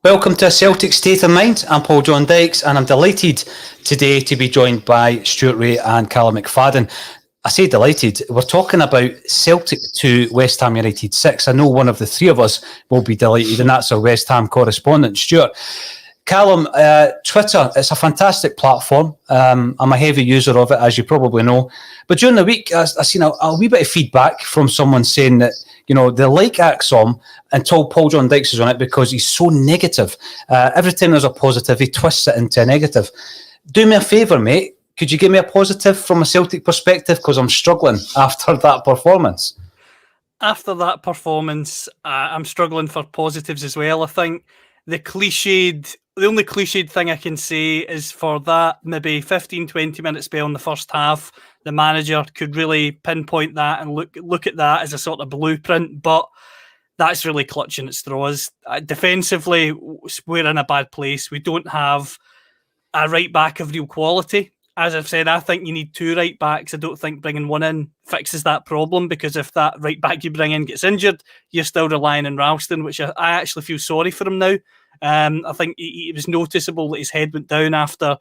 Welcome to A Celtic State of Mind. I'm Paul John Dykes and I'm delighted today to be joined by Stuart Ray and Callum McFadden. I say delighted, we're talking about Celtic 2, West Ham United 6. I know one of the three of us will be delighted, and that's our West Ham correspondent, Stuart. Callum, Twitter, it's a fantastic platform. I'm a heavy user of it, as you probably know. But during the week, I seen a wee bit of feedback from someone saying that, you know, they like ACSOM until Paul John Dykes is on it because he's so negative. Every time there's a positive, he twists it into a negative. Do me a favour, mate. Could you give me a positive from a Celtic perspective? Because I'm struggling after that performance. After that performance, I'm struggling for positives as well. I think the only cliched thing I can say is for that maybe 15-20 minute spell in the first half, the manager could really pinpoint that and look at that as a sort of blueprint, but that's really clutching at straws. Defensively, we're in a bad place. We don't have a right back of real quality. As I've said, I think you need two right backs. I don't think bringing one in fixes that problem, because if that right back you bring in gets injured, you're still relying on Ralston, which I actually feel sorry for him now. I think it was noticeable that his head went down after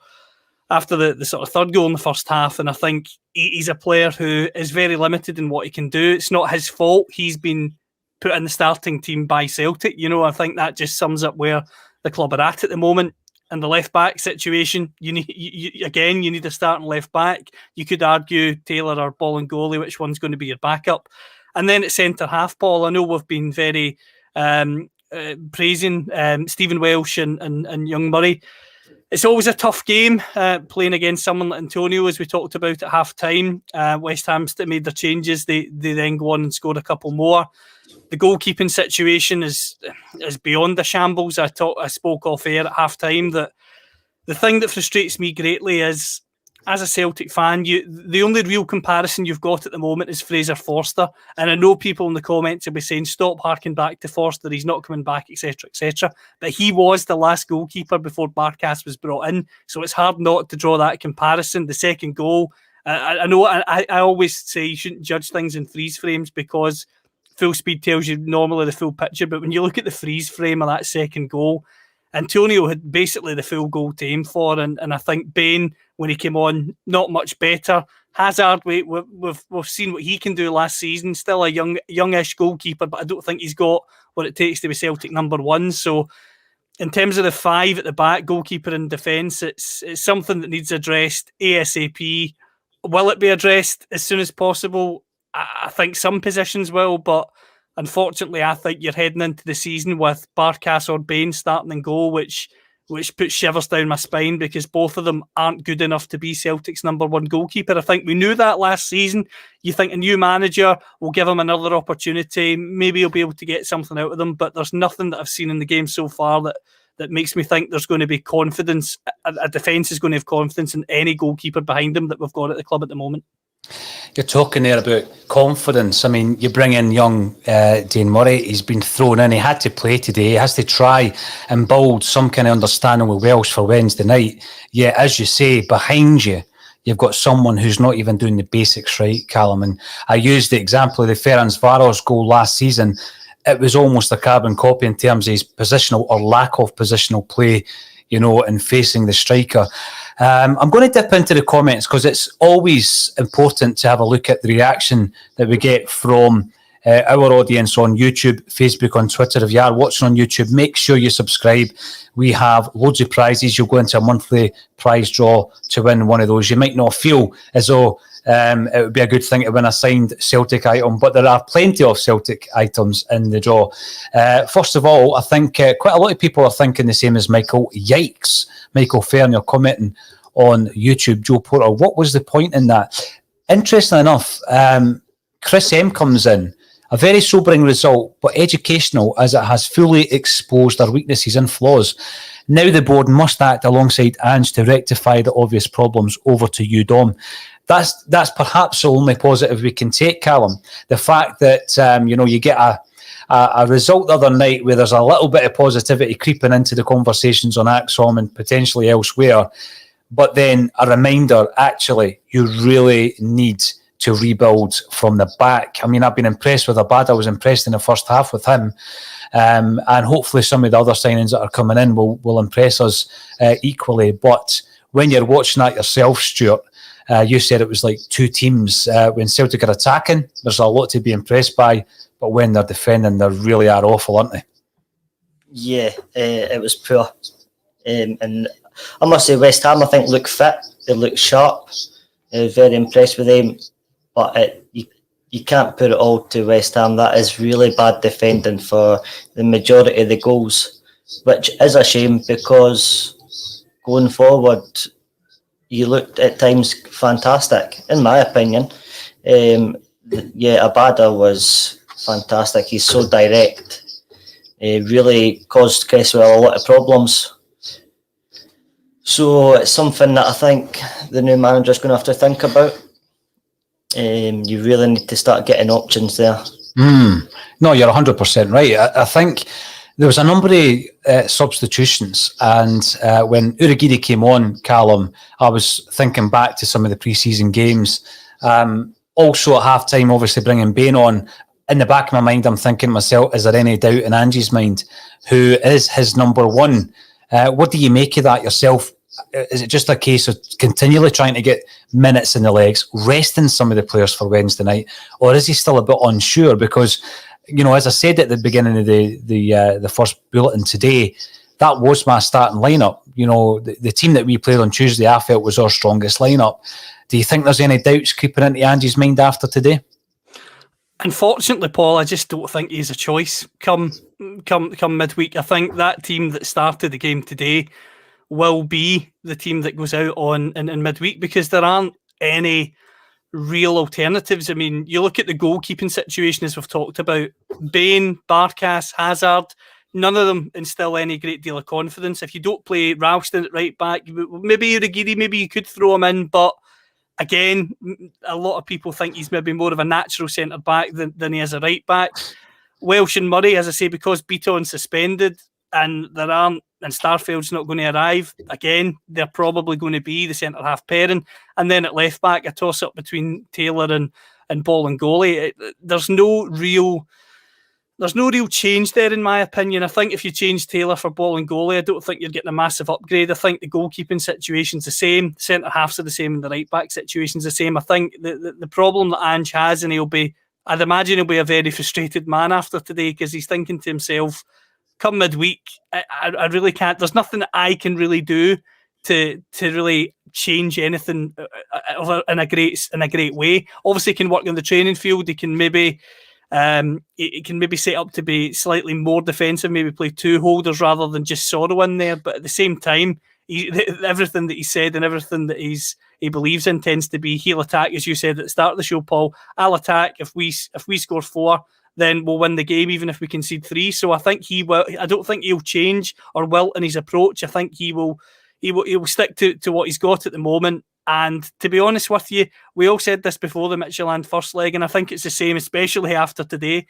the sort of third goal in the first half, and I think he's a player who is very limited in what he can do. It's not his fault he's been put in the starting team by Celtic. You know, I think that just sums up where the club are at the moment. In the left back situation, you need a starting left back. You could argue Taylor or Bolingoli, which one's going to be your backup. And then at centre half, Paul, I know we've been very praising Stephen Welsh and Young Murray. It's always a tough game playing against someone like Antonio, as we talked about at half time. West Ham made their changes. They then go on and scored a couple more. The goalkeeping situation is beyond the shambles. I spoke off air at half time that the thing that frustrates me greatly is, as a Celtic fan, the only real comparison you've got at the moment is Fraser Forster. And I know people in the comments will be saying, stop harking back to Forster, he's not coming back, etc., etc. But he was the last goalkeeper before Barkas was brought in. So it's hard not to draw that comparison. The second goal, I know I always say you shouldn't judge things in freeze frames because full speed tells you normally the full picture. But when you look at the freeze frame of that second goal, Antonio had basically the full goal to aim for, and I think Bain, when he came on, not much better. Hazard, we've seen what he can do last season. Still a youngish goalkeeper, but I don't think he's got what it takes to be Celtic number one. So, in terms of the five at the back, goalkeeper and defence, it's something that needs addressed ASAP. Will it be addressed as soon as possible? I think some positions will, but unfortunately, I think you're heading into the season with Barkas or Bain starting and goal, which puts shivers down my spine, because both of them aren't good enough to be Celtic's number one goalkeeper. I think we knew that last season. You think a new manager will give him another opportunity. Maybe he'll be able to get something out of them, but there's nothing that I've seen in the game so far that makes me think there's going to be confidence. A defence is going to have confidence in any goalkeeper behind them that we've got at the club at the moment. You're talking there about confidence. I mean, you bring in young Dane Murray. He's been thrown in. He had to play today. He has to try and build some kind of understanding with Welsh for Wednesday night. Yet, as you say, behind you, you've got someone who's not even doing the basics right, Callum. And I used the example of the Ferencvaros goal last season. It was almost a carbon copy in terms of his positional or lack of positional play, you know, and facing the striker. I'm going to dip into the comments because it's always important to have a look at the reaction that we get from our audience on YouTube, Facebook, on Twitter. If you are watching on YouTube, make sure you subscribe. We have loads of prizes. You'll go into a monthly prize draw to win one of those. You might not feel as though it would be a good thing to win a signed Celtic item, but there are plenty of Celtic items in the draw. First of all, I think quite a lot of people are thinking the same as Michael. Yikes. Michael Fernier commenting on YouTube. Joe Porter, what was the point in that? Interestingly enough, Chris M comes in. A very sobering result, but educational, as it has fully exposed our weaknesses and flaws. Now the board must act alongside Ange to rectify the obvious problems. Over to you, Dom. That's perhaps the only positive we can take, Callum. The fact that you get a result the other night where there's a little bit of positivity creeping into the conversations on ACSOM and potentially elsewhere, but then a reminder, actually, you really need to rebuild from the back. I mean, I've been impressed with Abad. I was impressed in the first half with him. And hopefully some of the other signings that are coming in will impress us equally. But when you're watching that yourself, Stuart, you said it was like two teams. When Celtic are attacking, there's a lot to be impressed by. But when they're defending, they really are awful, aren't they? Yeah, it was poor. And I must say, West Ham, I think, look fit. They look sharp. Very impressed with them. But you can't put it all to West Ham. That is really bad defending for the majority of the goals, which is a shame because going forward, you looked at times fantastic, in my opinion. Abada was fantastic. He's so direct. He really caused Cresswell a lot of problems. So it's something that I think the new manager's going to have to think about. You really need to start getting options there. No, you're 100% right. I think there was a number of substitutions, and when Urhoghide came on, Callum, I was thinking back to some of the pre-season games. Also at half-time, obviously bringing Bain on. In the back of my mind, I'm thinking to myself, is there any doubt in Angie's mind who is his number one? What do you make of that yourself? Is it just a case of continually trying to get minutes in the legs, resting some of the players for Wednesday night, or is he still a bit unsure? Because, you know, as I said at the beginning of the first bulletin today, that was my starting lineup. You know, the team that we played on Tuesday, I felt was our strongest lineup. Do you think there's any doubts creeping into Angie's mind after today? Unfortunately, Paul, I just don't think he's a choice come midweek. I think that team that started the game today will be the team that goes out on in midweek, because there aren't any real alternatives. I mean, you look at the goalkeeping situation, as we've talked about. Bain, Barkas, Hazard, none of them instill any great deal of confidence. If you don't play Ralston at right back, maybe Urhoghide, maybe you could throw him in, but again, a lot of people think he's maybe more of a natural centre back than he is a right back. Welsh and Murray, as I say, because Beaton's suspended and Starfield's not going to arrive, again, they're probably going to be the centre half pairing. And then at left back, a toss up between Taylor and Bolingoli. There's no real change there, in my opinion. I think if you change Taylor for Bolingoli, I don't think you're getting a massive upgrade. I think the goalkeeping situation's the same, centre halves are the same, and the right back situation's the same. I think the problem that Ange has, and I'd imagine he'll be a very frustrated man after today, because he's thinking to himself, come midweek, I really can't. There's nothing that I can really do to really change anything in a great way. Obviously, he can work on the training field. He can maybe set up to be slightly more defensive, maybe play two holders rather than just Sorrow in there. But at the same time, everything that he said and everything that he believes in tends to be he'll attack, as you said at the start of the show, Paul. I'll attack. If we score 4, then we'll win the game, even if we concede 3. So I think he will. I don't think he'll change or wilt in his approach. I think he will stick to what he's got at the moment. And to be honest with you, we all said this before the Midtjylland first leg, and I think it's the same, especially after today.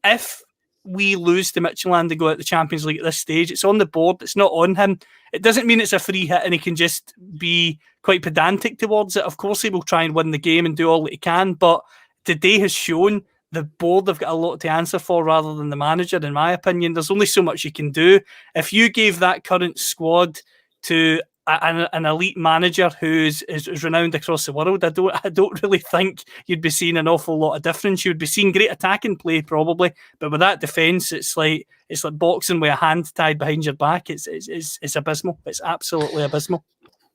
If we lose to Midtjylland and go out the Champions League at this stage, it's on the board. It's not on him. It doesn't mean it's a free hit and he can just be quite pedantic towards it. Of course, he will try and win the game and do all that he can, but today has shown the board have got a lot to answer for rather than the manager, in my opinion. There's only so much you can do. If you gave that current squad to an elite manager who's renowned across the world, I don't really think you'd be seeing an awful lot of difference. You would be seeing great attacking play probably, but with that defence, it's like boxing with a hand tied behind your back. It's abysmal. It's absolutely abysmal.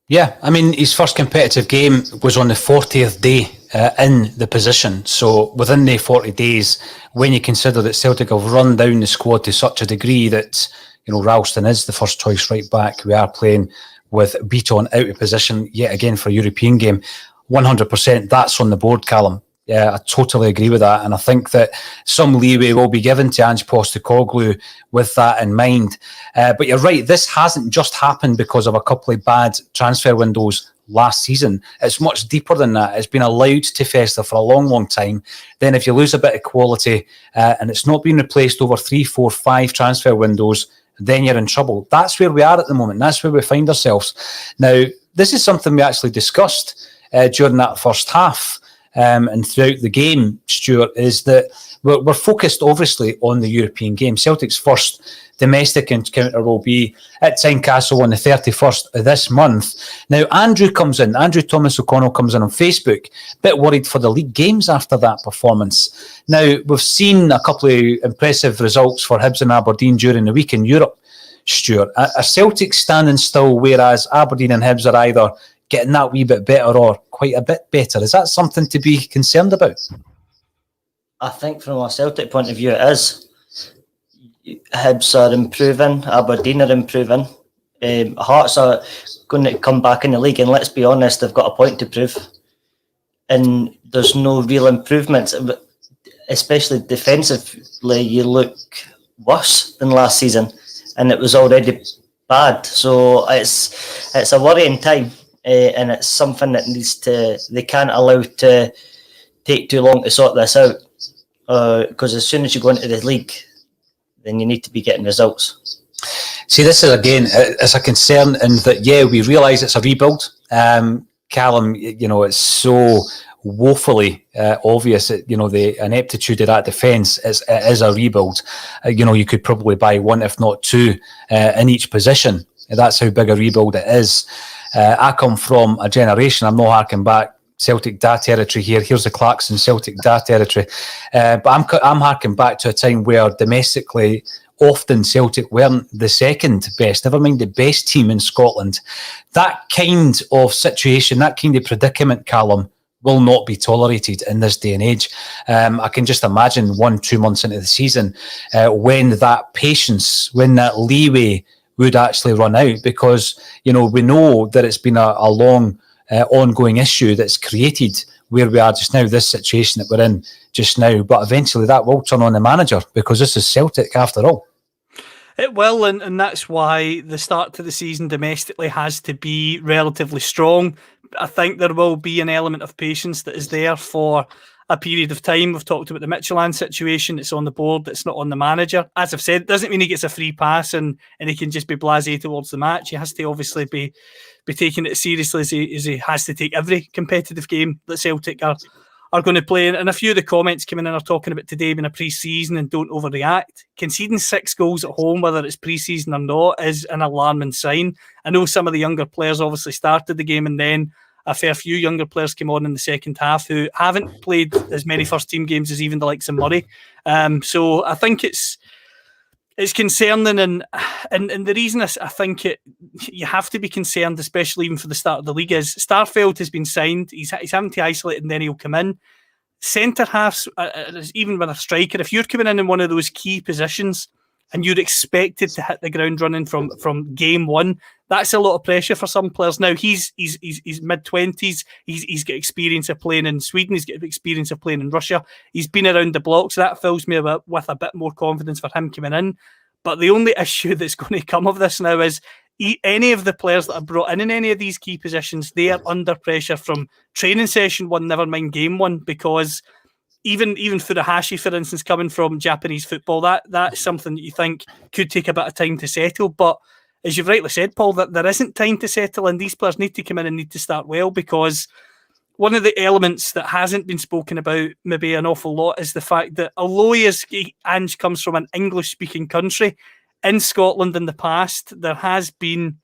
Yeah, I mean, his first competitive game was on the 40th day in the position. So within the 40 days, when you consider that Celtic have run down the squad to such a degree that, you know, Ralston is the first choice right back, we are playing with Beaton out of position yet again for a European game. 100%, that's on the board, Callum. Yeah, I totally agree with that. And I think that some leeway will be given to Ange Postecoglou with that in mind. But you're right, this hasn't just happened because of a couple of bad transfer windows last season. It's much deeper than that. It's been allowed to fester for a long, long time. Then if you lose a bit of quality and it's not been replaced over 3, 4, 5 transfer windows, then you're in trouble. That's where we are at the moment. That's where we find ourselves. Now, this is something we actually discussed during that first half. and throughout the game, Stuart, is that we're focused obviously on the European game. Celtic's first domestic encounter will be at Tynecastle on the 31st of this month. Now, Andrew Thomas O'Connell comes in on Facebook, bit worried for the league games after that performance. Now, we've seen a couple of impressive results for Hibs and Aberdeen during the week in Europe, Stuart. Are Celtic standing still, whereas Aberdeen and Hibs are either getting that wee bit better or quite a bit better? Is that something to be concerned about? I think from a Celtic point of view, it is. Hibs are improving, Aberdeen are improving. Hearts are going to come back in the league, and let's be honest, they've got a point to prove. And there's no real improvements, especially defensively. You look worse than last season, and it was already bad. So it's a worrying time, and it's something that they can't allow to take too long to sort this out. Because as soon as you go into the league, then you need to be getting results. See, this is again, it's a concern in that, yeah, we realise it's a rebuild. Callum, it's so woefully obvious that, the ineptitude of that defence it is a rebuild. You could probably buy one, if not two, in each position. That's how big a rebuild it is. I come from a generation, I'm not harking back Celtic Da territory here. Here's the Clarkson Celtic Da territory. But I'm harking back to a time where domestically, often Celtic weren't the second best, never mind the best team in Scotland. That kind of situation, that kind of predicament, Callum, will not be tolerated in this day and age. I can just imagine 1-2 months into the season when that patience, when that leeway would actually run out, because, we know that it's been a long ongoing issue that's created where we are just now, this situation that we're in just now. But eventually that will turn on the manager, because this is Celtic after all. It will, and that's why the start to the season domestically has to be relatively strong. I think there will be an element of patience that is there for a period of time. We've talked about the Midtjylland situation. It's on the board. It's not on the manager. As I've said, it doesn't mean he gets a free pass and he can just be blasé towards the match. He has to obviously be taking it seriously as he has to take every competitive game that Celtic are going to play. And a few of the comments coming in are talking about today being a pre-season and don't overreact. Conceding 6 goals at home, whether it's pre-season or not, is an alarming sign. I know some of the younger players obviously started the game, and then a fair few younger players came on in the second half who haven't played as many first-team games as even the likes of Murray. So I think it's concerning, and the reason I think you have to be concerned, especially even for the start of the league, is Starfelt has been signed. He's having to isolate, and then he'll come in. Centre halves, even with a striker, if you're coming in one of those key positions and you're expected to hit the ground running from game one, that's a lot of pressure for some players. Now he's mid-20s. He's got experience of playing in Sweden. He's got experience of playing in Russia. He's been around the block, so that fills me with a bit more confidence for him coming in. But the only issue that's going to come of this now is any of the players that are brought in any of these key positions, they are under pressure from training session one, never mind game one, because even Furuhashi, for instance, coming from Japanese football, that's something that you think could take a bit of time to settle. But as you've rightly said, Paul, that there isn't time to settle, and these players need to come in and need to start well, because one of the elements that hasn't been spoken about maybe an awful lot is the fact that although Ange comes from an English-speaking country, in Scotland in the past, there has been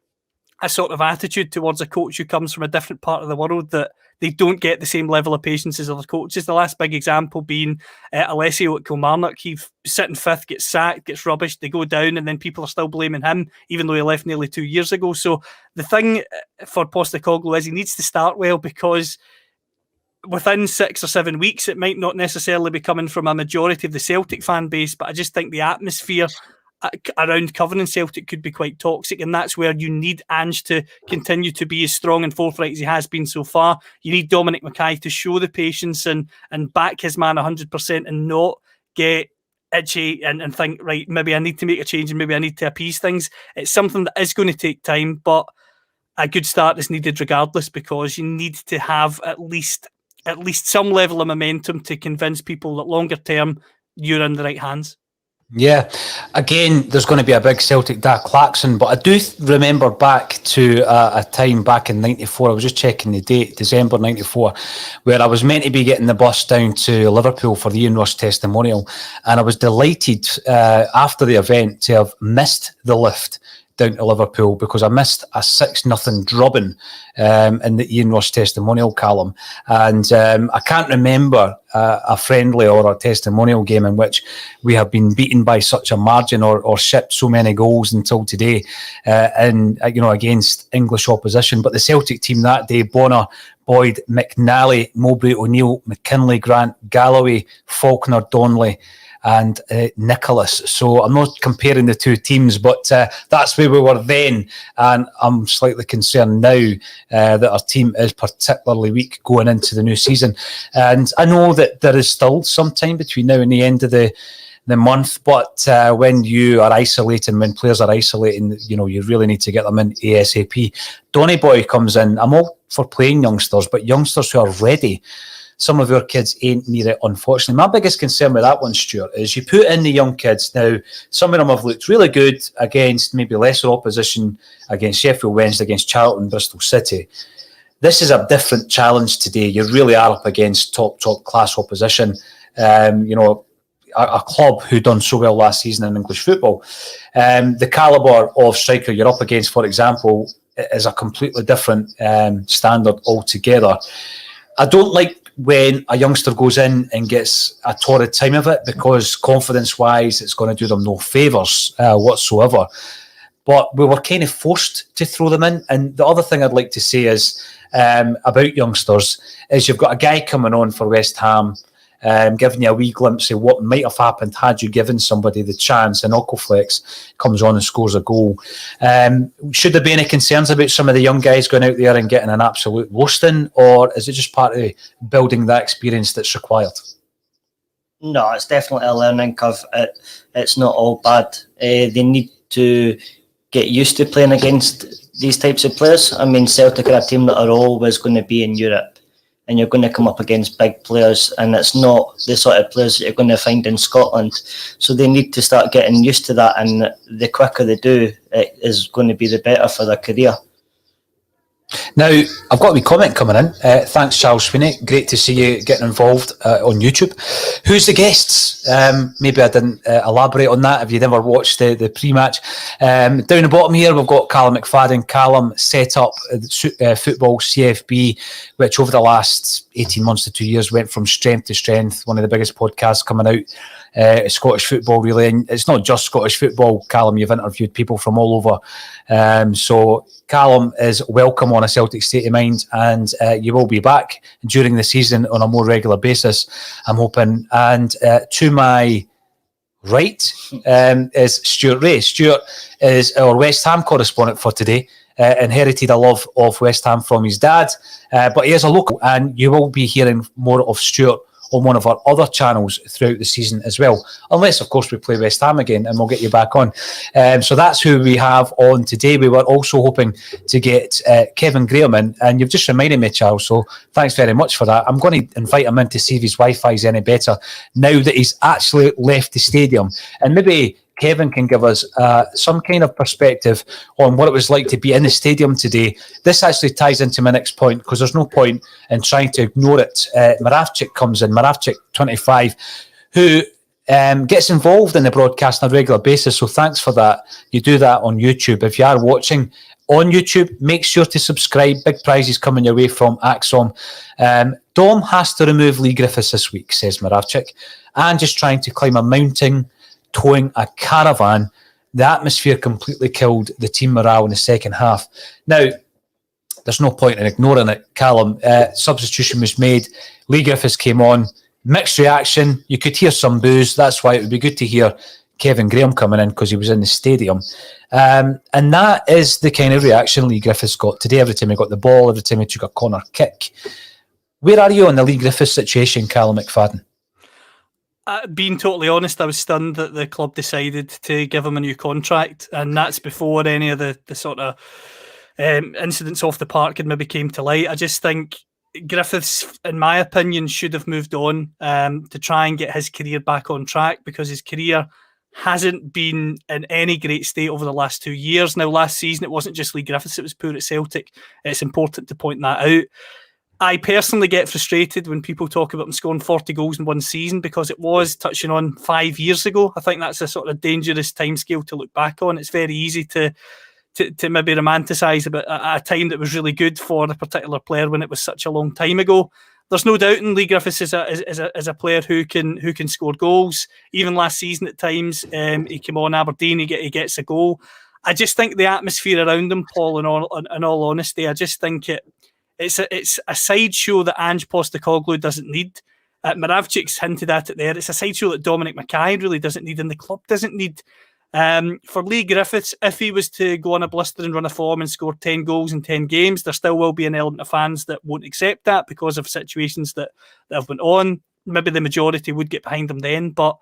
a sort of attitude towards a coach who comes from a different part of the world that they don't get the same level of patience as other coaches. The last big example being Alessio at Kilmarnock. He's sitting fifth, gets sacked, gets rubbished, they go down, and then people are still blaming him, even though he left nearly 2 years ago. So the thing for Postecoglou is he needs to start well, because within 6 or 7 weeks, it might not necessarily be coming from a majority of the Celtic fan base, but I just think the atmosphere around covering Celtic could be quite toxic, and that's where you need Ange to continue to be as strong and forthright as he has been so far. You need Dominic Mackay to show the patience and back his man 100% and not get itchy and think, right, maybe I need to make a change and maybe I need to appease things. It's something that is going to take time, but a good start is needed regardless, because you need to have at least some level of momentum to convince people that longer term you're in the right hands. Yeah, again, there's going to be a big Celtic Dark Klaxon, but I do remember back to a time back in '94. I was just checking the date, December '94, where I was meant to be getting the bus down to Liverpool for the Ian Rush testimonial, and I was delighted after the event to have missed the lift down to Liverpool because I missed a 6-0 drubbing in the Ian Rush testimonial, Callum. And I can't remember a friendly or a testimonial game in which we have been beaten by such a margin or shipped so many goals until today against English opposition. But the Celtic team that day, Bonner, Boyd, McNally, Mowbray, O'Neill, McKinley, Grant, Galloway, Faulkner, Donnelly, and Nicholas. So I'm not comparing the two teams, but that's where we were then. And I'm slightly concerned now that our team is particularly weak going into the new season. And I know that there is still some time between now and the end of the month, but when you are isolating, when players are isolating, you really need to get them in ASAP. Donny Boy comes in. I'm all for playing youngsters, but youngsters who are ready. Some of our kids ain't near it, unfortunately. My biggest concern with that one, Stuart, is you put in the young kids. Now, some of them have looked really good against maybe lesser opposition, against Sheffield Wednesday, against Charlton, Bristol City. This is a different challenge today. You really are up against top class opposition. A club who done so well last season in English football. The calibre of striker you're up against, for example, is a completely different standard altogether. I don't like when a youngster goes in and gets a torrid time of it because confidence-wise, it's going to do them no favours whatsoever. But we were kind of forced to throw them in. And the other thing I'd like to say is about youngsters is you've got a guy coming on for West Ham giving you a wee glimpse of what might have happened had you given somebody the chance, and Ocoflex comes on and scores a goal. Should there be any concerns about some of the young guys going out there and getting an absolute roasting, or is it just part of building that experience that's required? No, it's definitely a learning curve. It's not all bad. They need to get used to playing against these types of players. I mean, Celtic are a team that are always going to be in Europe, and you're going to come up against big players, and it's not the sort of players that you're going to find in Scotland. So they need to start getting used to that, and the quicker they do, it is going to be the better for their career. Now, I've got a wee comment coming in. Thanks, Charles Sweeney. Great to see you getting involved on YouTube. Who's the guests? Maybe I didn't elaborate on that if you never watched the pre-match. Down the bottom here, we've got Callum McFadden. Callum set up Football CFB, which over the last 18 months to 2 years went from strength to strength. One of the biggest podcasts coming out. Scottish football, really. And it's not just Scottish football, Callum. You've interviewed people from all over. So Callum is welcome on A Celtic State of Mind, and you will be back during the season on a more regular basis, I'm hoping. And to my right is Stuart Ray. Stuart is our West Ham correspondent for today. Inherited a love of West Ham from his dad, but he is a local, and you will be hearing more of Stuart on one of our other channels throughout the season as well, unless of course we play West Ham again, and we'll get you back on. So that's who we have on today. We were also hoping to get Kevin Graham in, and you've just reminded me, Charles, so thanks very much for that. I'm going to invite him in to see if his Wi-Fi is any better now that he's actually left the stadium, and maybe Kevin can give us some kind of perspective on what it was like to be in the stadium today. This actually ties into my next point, because there's no point in trying to ignore it. Moravchik comes in, Moravchik 25, who gets involved in the broadcast on a regular basis, so thanks for that. You do that on YouTube. If you are watching on YouTube, make sure to subscribe. Big prizes coming your way from ACSOM. Dom has to remove Leigh Griffiths this week, says Moravchik, and just trying to climb a mountain, towing a caravan. The atmosphere completely killed the team morale in the second half. Now, there's no point in ignoring it, Callum. Substitution was made. Leigh Griffiths came on. Mixed reaction. You could hear some boos. That's why it would be good to hear Kevin Graham coming in, because he was in the stadium. And that is the kind of reaction Leigh Griffiths got today. Every time he got the ball, every time he took a corner kick. Where are you on the Leigh Griffiths situation, Callum McFadden? Being totally honest, I was stunned that the club decided to give him a new contract, and that's before any of the sort of incidents off the park had maybe came to light. I just think Griffiths, in my opinion, should have moved on to try and get his career back on track, because his career hasn't been in any great state over the last 2 years. Now, last season, it wasn't just Leigh Griffiths that was poor at Celtic. It's important to point that out. I personally get frustrated when people talk about him scoring 40 goals in one season, because it was touching on 5 years ago. I think that's a sort of dangerous timescale to look back on. It's very easy to maybe romanticise about a time that was really good for a particular player when it was such a long time ago. There's no doubt in Leigh Griffiths is a player who can score goals. Even last season at times, he came on Aberdeen, he gets a goal. I just think the atmosphere around him, Paul, in all honesty, I just think it's a sideshow that Ange Postecoglou doesn't need. Moravcik's hinted at it there. It's a sideshow that Dominic Mackay really doesn't need, and the club doesn't need. For Leigh Griffiths, if he was to go on a blistering run of form and score 10 goals in 10 games, there still will be an element of fans that won't accept that because of situations that have went on. Maybe the majority would get behind him then, but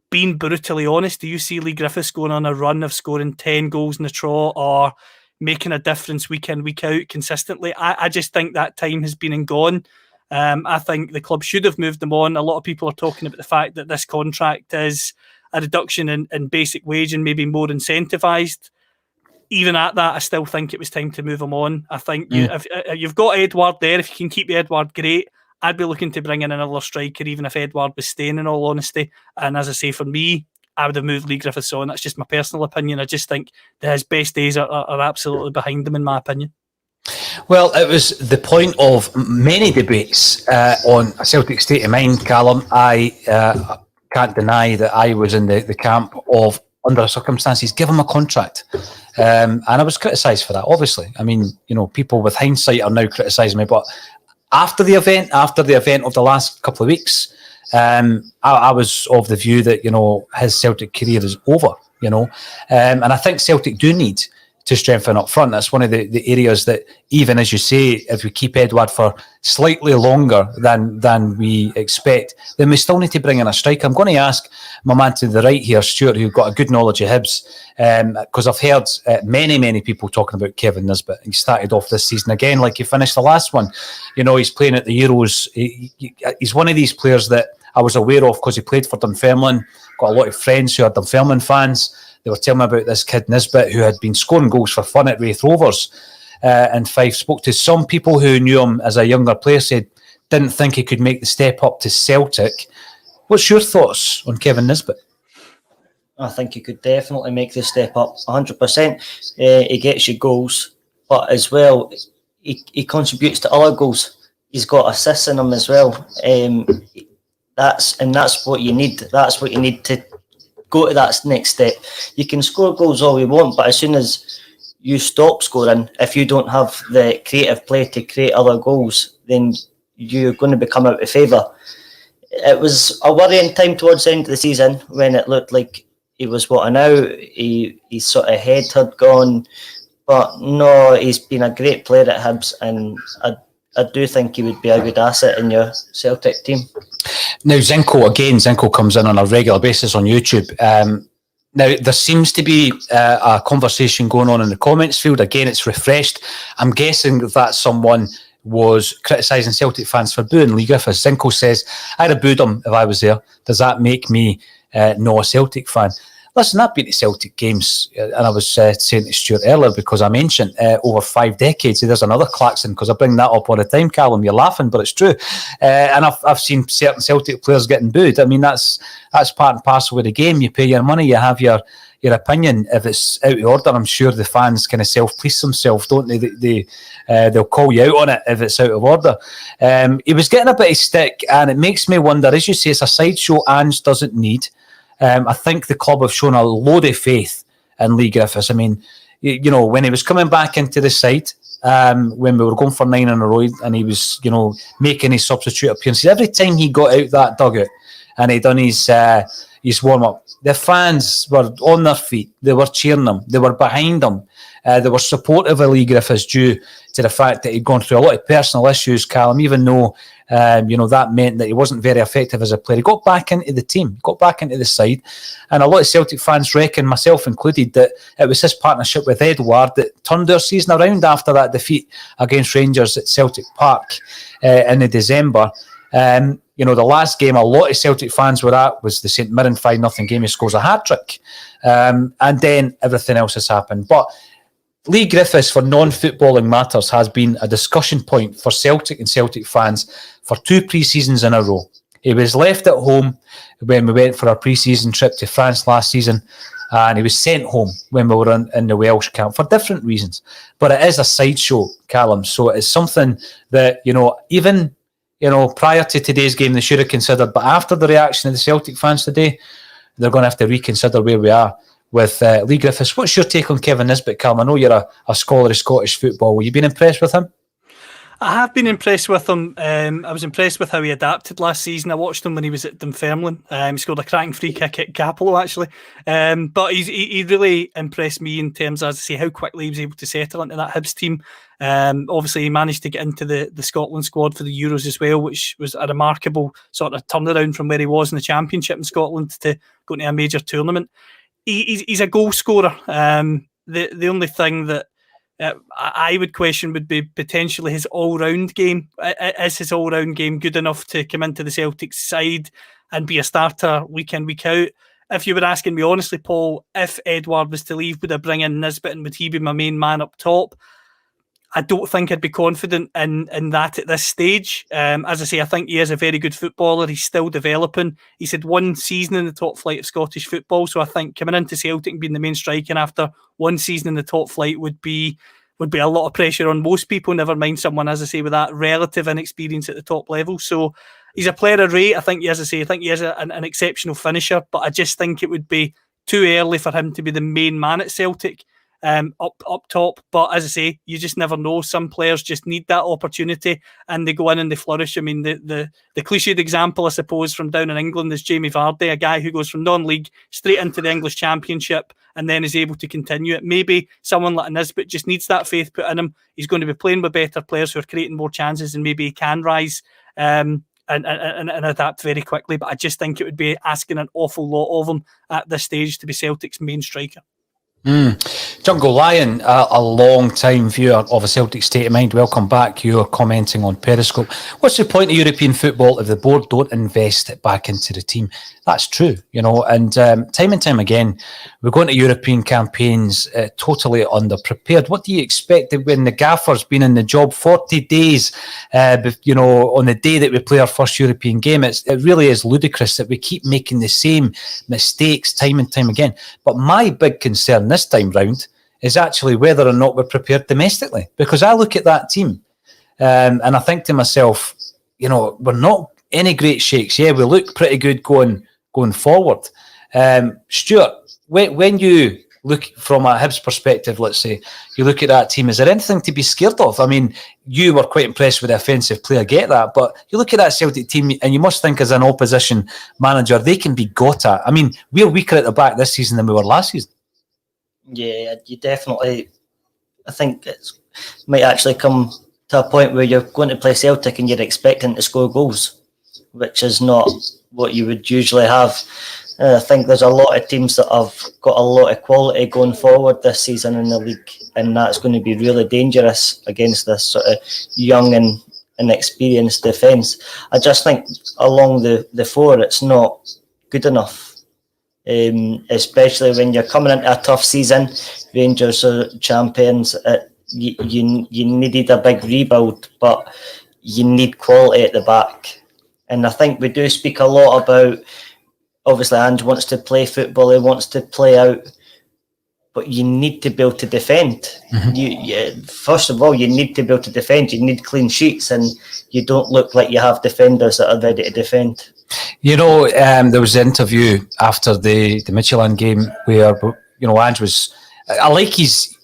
being brutally honest, do you see Leigh Griffiths going on a run of scoring 10 goals in the draw or making a difference week in, week out consistently? I just think that time has been and gone. I think the club should have moved him on. A lot of people are talking about the fact that this contract is a reduction in basic wage and maybe more incentivised. Even at that, I still think it was time to move him on. I think if you've got Edouard there, if you can keep Edouard, great. I'd be looking to bring in another striker, even if Edouard was staying, in all honesty. And as I say, for me, I would have moved Leigh Griffiths on. That's just my personal opinion. I just think that his best days are absolutely behind him, in my opinion. Well, it was the point of many debates on a Celtic state of mind, Callum. I can't deny that I was in the camp of, under circumstances, give him a contract. And I was criticised for that, obviously. I mean, people with hindsight are now criticising me, but after the event of the last couple of weeks, I was of the view that, his Celtic career is over, and I think Celtic do need to strengthen up front. That's one of the areas that, even as you say, if we keep Edouard for slightly longer than we expect, then we still need to bring in a striker. I'm going to ask my man to the right here, Stuart, who's got a good knowledge of Hibs, because I've heard many people talking about Kevin Nisbet. He started off this season again like he finished the last one. He's playing at the Euros. He's one of these players that I was aware of because he played for Dunfermline. Got a lot of friends who are Dunfermline fans. They were telling me about this kid Nisbet who had been scoring goals for fun at Raith Rovers in Fife. Spoke to some people who knew him as a younger player, said didn't think he could make the step up to Celtic. What's your thoughts on Kevin Nisbet? I think he could definitely make the step up 100%. He gets you goals, but as well, he contributes to other goals. He's got assists in him as well. That's what you need. That's what you need to go to that next step. You can score goals all you want, but as soon as you stop scoring, if you don't have the creative play to create other goals, then you're going to become out of favour. It was a worrying time towards the end of the season when it looked like he was wanting out. His sort of head had gone, but no, he's been a great player at Hibs, and I do think he would be a good asset in your Celtic team. Now, Zinco comes in on a regular basis on YouTube. Now, there seems to be a conversation going on in the comments field. Again, it's refreshed. I'm guessing that someone was criticising Celtic fans for booing Leigh Griffiths. Zinco says, I'd have booed him if I was there. Does that make me not a Celtic fan? Listen, I've been to Celtic games, and I was saying to Stuart earlier, because I mentioned over 5 decades. There's another klaxon, because I bring that up all the time, Callum. You're laughing, but it's true. And I've seen certain Celtic players getting booed. I mean, that's part and parcel of the game. You pay your money, you have your opinion. If it's out of order, I'm sure the fans kind of self-police themselves, don't they? They'll call you out on it if it's out of order. He was getting a bit of stick, and it makes me wonder, as you say, it's a sideshow Ange doesn't need. I think the club have shown a load of faith in Leigh Griffiths. I mean, when he was coming back into the side, when we were going for 9 in a row, and he was, making his substitute appearances, every time he got out that dugout and he done his warm-up, the fans were on their feet. They were cheering him. They were behind him. They were supportive of Leigh Griffiths due to the fact that he'd gone through a lot of personal issues, Callum, even though that meant that he wasn't very effective as a player. He got back into the team, got back into the side, and a lot of Celtic fans reckon, myself included, that it was his partnership with Edouard that turned their season around after that defeat against Rangers at Celtic Park in December. The last game a lot of Celtic fans were at was the St Mirren 5-0 game. He scores a hat-trick. And then everything else has happened. But Leigh Griffiths, for non-footballing matters, has been a discussion point for Celtic and Celtic fans for 2 pre-seasons in a row. He was left at home when we went for our pre-season trip to France last season, and he was sent home when we were in the Welsh camp for different reasons. But it is a sideshow, Callum, so it's something that, even prior to today's game they should have considered, but after the reaction of the Celtic fans today, they're going to have to reconsider where we are with Leigh Griffiths. What's your take on Kevin Nisbet, Callum? I know you're a scholar of Scottish football. Have you been impressed with him? I have been impressed with him. I was impressed with how he adapted last season. I watched him when he was at Dunfermline. He scored a cracking free kick at Capello, actually. But he really impressed me in terms of, as I say, how quickly he was able to settle into that Hibs team. Obviously, he managed to get into the Scotland squad for the Euros as well, which was a remarkable sort of turnaround from where he was in the Championship in Scotland to going to a major tournament. He's a goal scorer. The only thing that I would question would be potentially his all-round game. Is his all-round game good enough to come into the Celtic side and be a starter week in, week out? If you were asking me honestly, Paul, if Edouard was to leave, would I bring in Nisbet and would he be my main man up top? I don't think I'd be confident in that at this stage. As I say, I think he is a very good footballer. He's still developing. He's had 1 season in the top flight of Scottish football, so I think coming into Celtic and being the main striker after 1 season in the top flight would be a lot of pressure on most people, never mind someone, as I say, with that relative inexperience at the top level. So he's a player of rate. I think he is an exceptional finisher, but I just think it would be too early for him to be the main man at Celtic. Up top, but as I say, you just never know. Some players just need that opportunity and they go in and they flourish. I mean, the cliched example, I suppose, from down in England is Jamie Vardy, a guy who goes from non-league straight into the English Championship and then is able to continue it. Maybe someone like Nisbet just needs that faith put in him. He's going to be playing with better players who are creating more chances, and maybe he can rise and adapt very quickly. But I just think it would be asking an awful lot of him at this stage to be Celtic's main striker. Jungle Lion, a long time viewer of a Celtic State of Mind, welcome back. You're commenting on Periscope. What's the point of European football if the board don't invest it back into the team? That's true, and time and time again we're going to European campaigns totally underprepared. What do you expect when the gaffer's been in the job 40 days on the day that we play our first European game? It really is ludicrous that we keep making the same mistakes time and time again. But my big concern this time round is actually whether or not we're prepared domestically, because I look at that team and I think to myself, we're not any great shakes. Yeah, we look pretty good going forward. Stuart, when you look from a Hibs perspective, let's say, you look at that team, is there anything to be scared of? I mean, you were quite impressed with the offensive play, I get that, but you look at that Celtic team and you must think as an opposition manager, they can be got at. I mean, we're weaker at the back this season than we were last season. Yeah, you definitely. I think it might actually come to a point where you're going to play Celtic and you're expecting to score goals, which is not what you would usually have. I think there's a lot of teams that have got a lot of quality going forward this season in the league, and that's going to be really dangerous against this sort of young and inexperienced defence. I just think along the four, it's not good enough. Especially when you're coming into a tough season. Rangers are champions. You needed a big rebuild, but you need quality at the back. And I think we do speak a lot about, obviously Ange wants to play football, he wants to play out, but you need to be able to defend. Mm-hmm. First of all, you need to be able to defend. You need clean sheets, and you don't look like you have defenders that are ready to defend. There was an interview after the Midtjylland game where, Ange was, I like his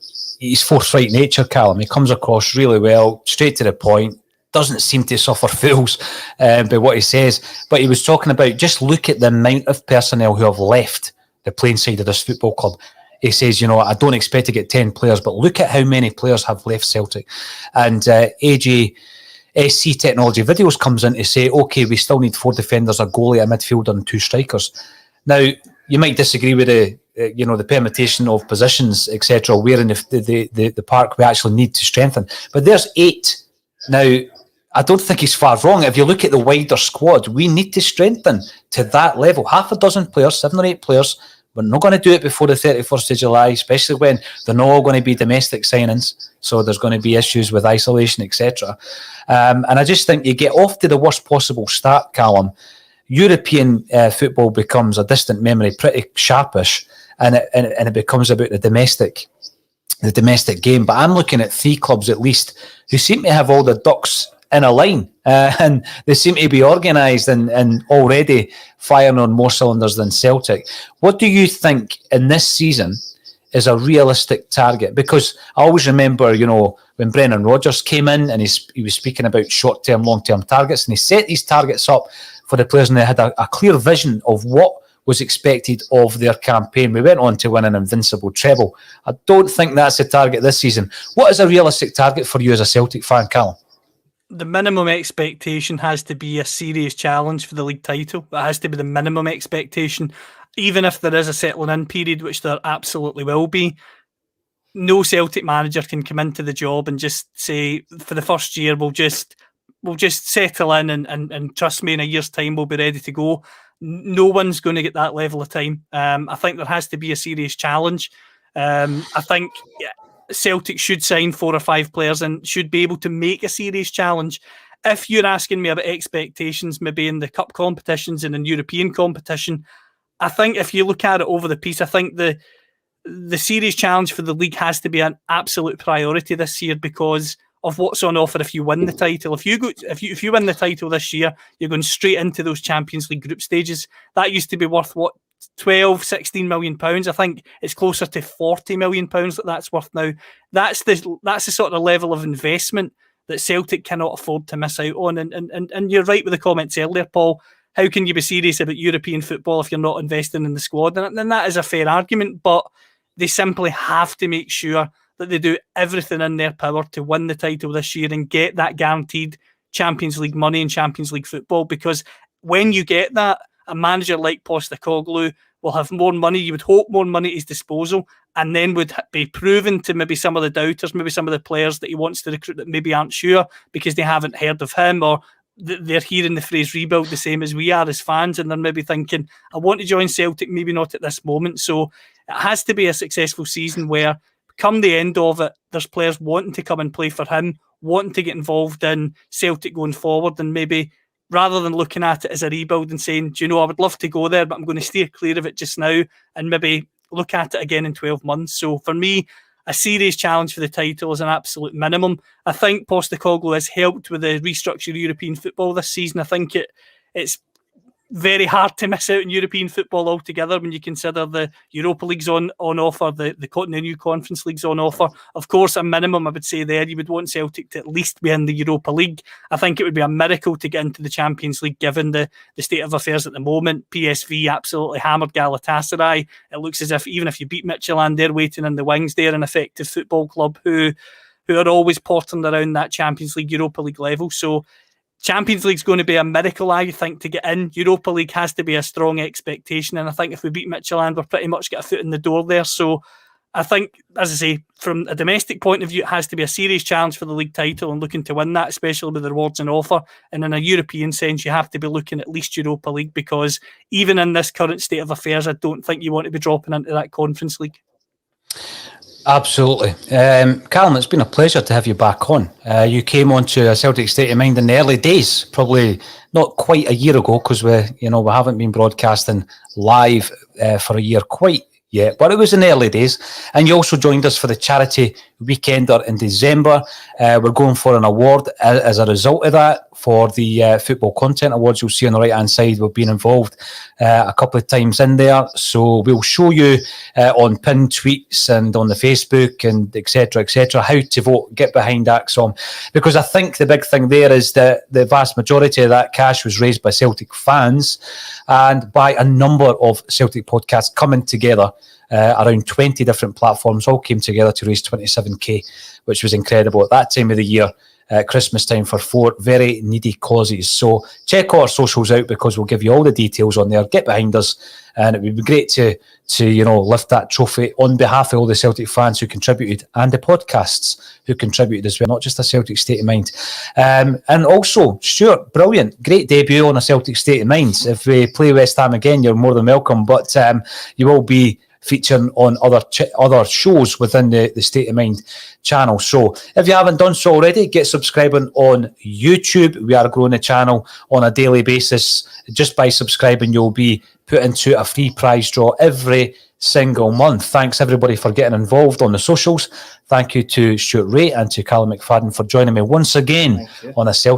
forthright nature, Callum. He comes across really well, straight to the point, doesn't seem to suffer fools by what he says. But he was talking about, just look at the amount of personnel who have left the playing side of this football club. He says, I don't expect to get 10 players, but look at how many players have left Celtic. And AJSC Technology Videos comes in to say, okay, we still need 4 defenders, a goalie, a midfielder and 2 strikers. Now, you might disagree with the permutation of positions, etc., where in the park we actually need to strengthen. But there's 8. Now, I don't think he's far wrong. If you look at the wider squad, we need to strengthen to that level. Half a dozen players, 7 or 8 players. We're not going to do it before the 31st of July, especially when they're not all going to be domestic signings. So there's going to be issues with isolation, etc. And I just think you get off to the worst possible start, Callum. European football becomes a distant memory, pretty sharpish, and it becomes about the domestic game. But I'm looking at 3 clubs at least who seem to have all the ducks in a line, and they seem to be organised and already firing on more cylinders than Celtic. What do you think in this season is a realistic target? Because I always remember, when Brendan Rodgers came in and he was speaking about short-term, long-term targets, and he set these targets up for the players, and they had a clear vision of what was expected of their campaign. We went on to win an invincible treble. I don't think that's the target this season. What is a realistic target for you as a Celtic fan, Callum? The minimum expectation has to be a serious challenge for the league title. That has to be the minimum expectation. Even if there is a settling in period, which there absolutely will be, no Celtic manager can come into the job and just say, for the first year, we'll just settle in and trust me, in a year's time, we'll be ready to go. No one's going to get that level of time. I think there has to be a serious challenge. I think Celtic should sign 4 or 5 players and should be able to make a serious challenge. If you're asking me about expectations, maybe in the cup competitions and in European competition, I think if you look at it over the piece, I think the serious challenge for the league has to be an absolute priority this year because of what's on offer if you win the title. If you win the title this year, you're going straight into those Champions League group stages. That used to be worth 12, 16 million pounds. I think it's closer to 40 million pounds that's worth now. That's the sort of level of investment that Celtic cannot afford to miss out on. And you're right with the comments earlier, Paul. How can you be serious about European football if you're not investing in the squad? And that is a fair argument, but they simply have to make sure that they do everything in their power to win the title this year and get that guaranteed Champions League money and Champions League football, because when you get that, a manager like Postecoglou will have more money, you would hope more money at his disposal, and then would be proven to maybe some of the doubters, maybe some of the players that he wants to recruit that maybe aren't sure because they haven't heard of him, or they're hearing the phrase rebuild the same as we are as fans, and they're maybe thinking, I want to join Celtic, maybe not at this moment. So it has to be a successful season where come the end of it, there's players wanting to come and play for him, wanting to get involved in Celtic going forward, and maybe rather than looking at it as a rebuild and saying, do you know, I would love to go there, but I'm going to steer clear of it just now and maybe look at it again in 12 months. So for me, a serious challenge for the title is an absolute minimum. I think Postecoglou has helped with the restructure of European football this season. I think it's very hard to miss out on European football altogether when you consider the Europa League's on offer, the new Conference League's on offer. Of course, a minimum, I would say there, you would want Celtic to at least be in the Europa League. I think it would be a miracle to get into the Champions League given the state of affairs at the moment. PSV absolutely hammered Galatasaray. It looks as if even if you beat Midtjylland, they're waiting in the wings. They're an effective football club who are always porting around that Champions League, Europa League level. So Champions League's going to be a miracle, I think, to get in. Europa League has to be a strong expectation, and I think if we beat Midtjylland, we're pretty much got a foot in the door there. So I think, as I say, from a domestic point of view, it has to be a serious challenge for the league title and looking to win that, especially with the rewards on offer. And in a European sense, you have to be looking at least Europa League, because even in this current state of affairs, I don't think you want to be dropping into that Conference League. Absolutely. Callum, it's been a pleasure to have you back on. You came on to a Celtic State of Mind in the early days, probably not quite a year ago, because we haven't been broadcasting live for a year quite yet, but it was in the early days. And you also joined us for the charity weekender in December. We're going for an award as a result of that for the Football Content Awards. You'll see on the right-hand side, we've been involved a couple of times in there. So we'll show you on pinned tweets and on the Facebook and et cetera, how to vote, get behind ACSOM. Because I think the big thing there is that the vast majority of that cash was raised by Celtic fans and by a number of Celtic podcasts coming together. Around 20 different platforms all came together to raise 27k, which was incredible at that time of the year. at Christmas time for 4 very needy causes. So check our socials out, because we'll give you all the details on there. Get behind us, and it would be great to lift that trophy on behalf of all the Celtic fans who contributed, and the podcasts who contributed as well, not just a Celtic State of Mind. And also, Stuart, brilliant, great debut on a Celtic State of Mind. If we play West Ham again, you're more than welcome, but you will be featuring on other shows within the State of Mind channel. So if you haven't done so already, get subscribing on YouTube. We are growing the channel on a daily basis. Just by subscribing, you'll be put into a free prize draw every single month. Thanks everybody for getting involved on the socials. Thank you to Stuart Ray and to Callum McFadden for joining me once again on a Celtic